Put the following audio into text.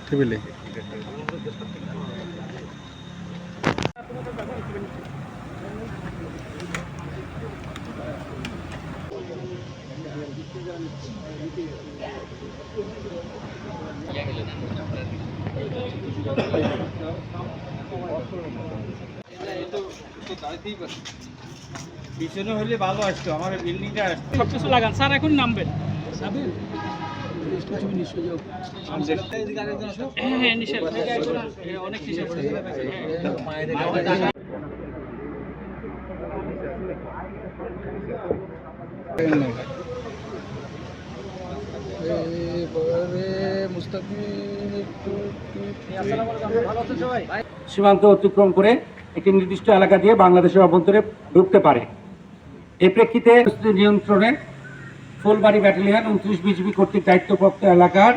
টেবিলে। পিছনে হলে ভালো আসতো, আমার বিল্ডিংটা আসতো। সবকিছু লাগান স্যার, এখন নামবেন। হ্যাঁ নিশাল অনেক নিশাল। সীমান্ত অতিক্রম করে একটি নির্দিষ্ট এলাকা দিয়ে বাংলাদেশের অভ্যন্তরে ঢুকতে পারে। এই প্রেক্ষিতে নিয়ন্ত্রণে ফুলবাড়ি ব্যাটালিয়ন 29 বিজিবি কর্তৃক দায়িত্বপ্রাপ্ত এলাকার